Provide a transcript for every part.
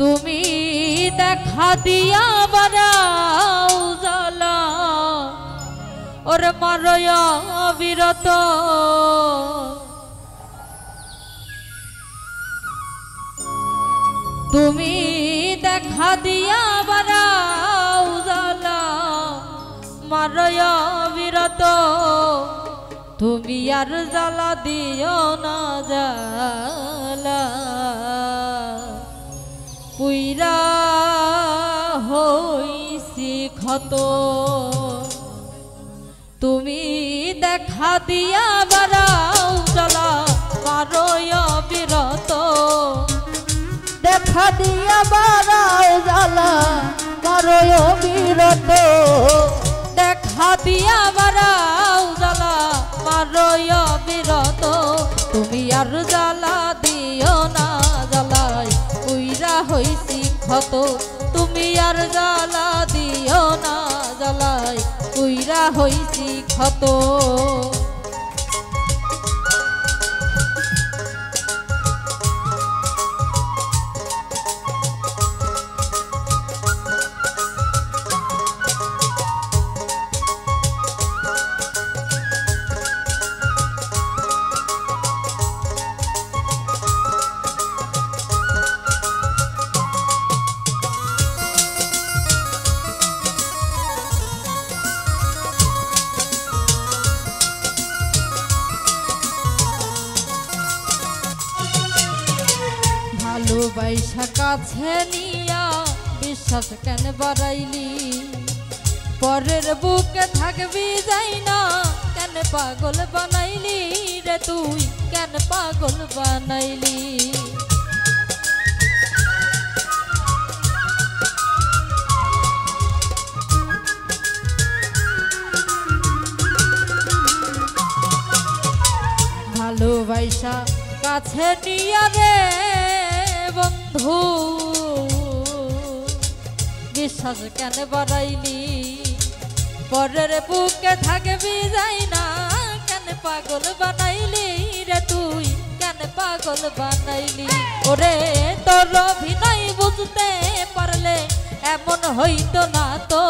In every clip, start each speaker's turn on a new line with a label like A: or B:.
A: তুমি দেখা দিয়া বারাও জ্বালা ওরে মারয়া বিরত তুমি দেখা দিয়া বারাও জ্বালা মারয়া বিরত তুমি আর জ্বালা দিও না জ্বালা পুইরা হইছি ক্ষত তুমি দেখা দিয়া বারাও জ্বালা মারয় বিরত
B: দেখা দিয়া বারাও জ্বালা মারয় বিরত
A: দেখা দিয়া বারাও জ্বালা মারয় বিরত তুমি আর জ্বালা দিও না জ্বালাই পুইরা হইছি ক্ষত তুমি আর জ্বালা দিও না জ্বালাই পুইরা হইছি ক্ষত ভালোবাসা কাছে নিয়া বিশ্বাস কেন বাড়াইলি পরের বুকে থাকবি যাই না কেন পাগল বানাইলি রে তুই কেন পাগল বানাইলি ভালোবাসা কাছে নিয়া রে বন্ধু বিশ্বাস কেন বাড়াইলি পরের বুকে থাকবি যাই না কেন পাগল বানাইলি রে তুই কেন পাগল বানাইলি ওরে তোর অভিনয় বুঝতে পারলে এমন হইতো না তো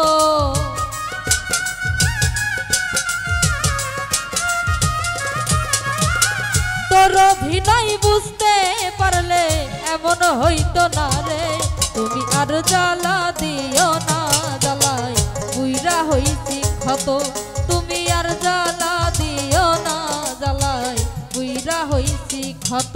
A: তোর অভিনয় বুঝতে পারলে এমন হইতো না রে তুমি আর জ্বালা দিও না জ্বালাই পুইরা হইছি ক্ষত তুমি আর জ্বালা দিও না জ্বালাই পুইরা হইছি ক্ষত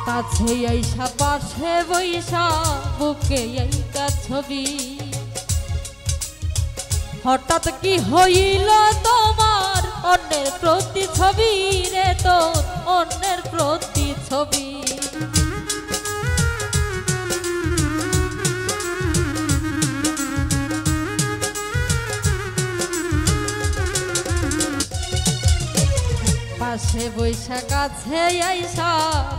A: কাছে আইসা পাশে বইসা বুকে আইকা ছবি হঠাৎ কি হইল তোমার অন্যের প্রতি ছবি রে তোর অন্যের প্রতি ছবি পাশে বৈশা কাছে আইসা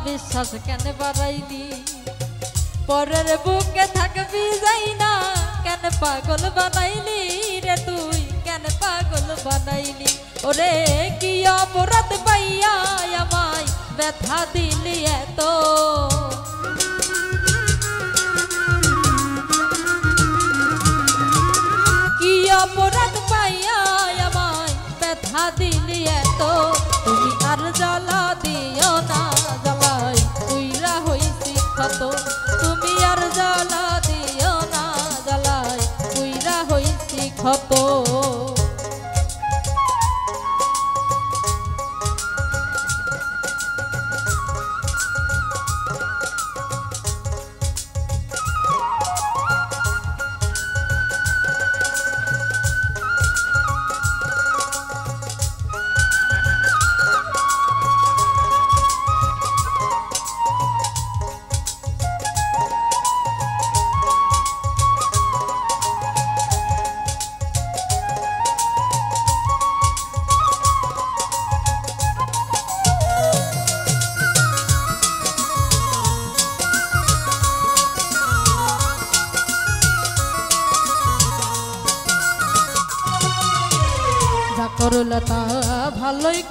A: বিশ্বাস কেন বাড়াইলি পরের বুকে থাকবি যাই না কেন পাগল বানাইলি রে তুই কেন পাগল বানাইলি ওরে কি অপরাধ পাইয়া আমায় ব্যথা দিলি এত কি অপরাধ পাইয়া আমায় ব্যথা দিলি এত তুমি আর জ্বালা দিও না জ্বালাই পুইরা হইছি ক্ষত তুমি আর জ্বালা দিও না জ্বালাই পুইরা হইছি ক্ষত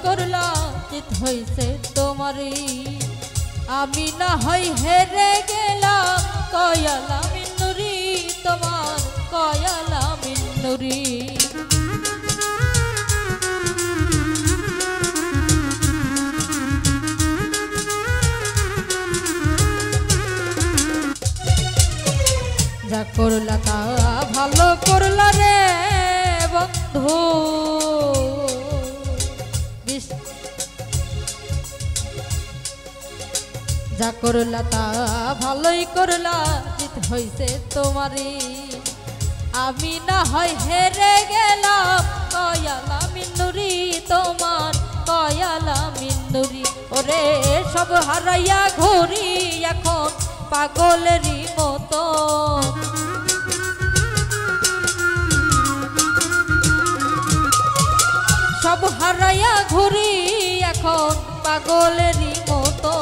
A: করলা চিত হইছে তোমারই আমি না হয় হেরে গেলাম কয়ালা মিন্নুরি তোমার কয়ালা মিন্নুরি যা করলা তা ভালো করলা রে বন্ধু যা করলা তা ভালোই করলা জিত হইছে তোমারই আমি না হয় হেরে গেলাম কয়ালা মিন্নুরি তোমার কয়ালা মিন্নুরি ওরে সব হারাইয়া ঘুরি এখন পাগলেরই মতো সব হারাইয়া ঘুরি এখন পাগলেরই মতো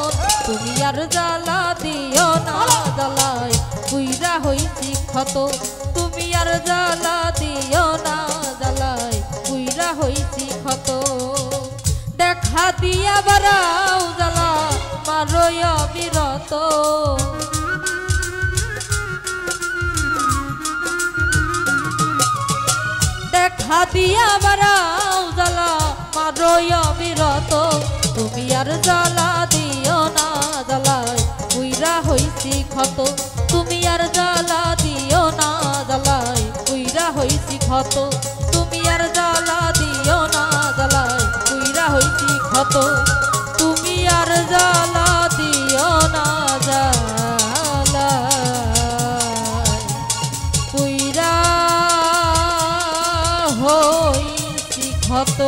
A: তুমি আর জ্বালা দিও না জ্বালাই বুইরা হইছি ক্ষত তুমি আর জ্বালা দিও না জ্বালাই বুইরা হইছি ক্ষত দেখা দিয়া বারাও জ্বালা মারই অবিরত দেখা দিয়া বারাও জ্বালা মারই অবিরত তুমি আর জ্বালা দিও না জ্বালাই বুইরা হইছি ক্ষত তুমি আর জ্বালা দিও না জ্বালাই বুইরা হইছি ক্ষত তুমি আর জ্বালা দিও না জ্বালাই বুইরা হইছি ক্ষত তুমি আর জ্বালা দিও না জ্বালাই বুইরা হইছি ক্ষত।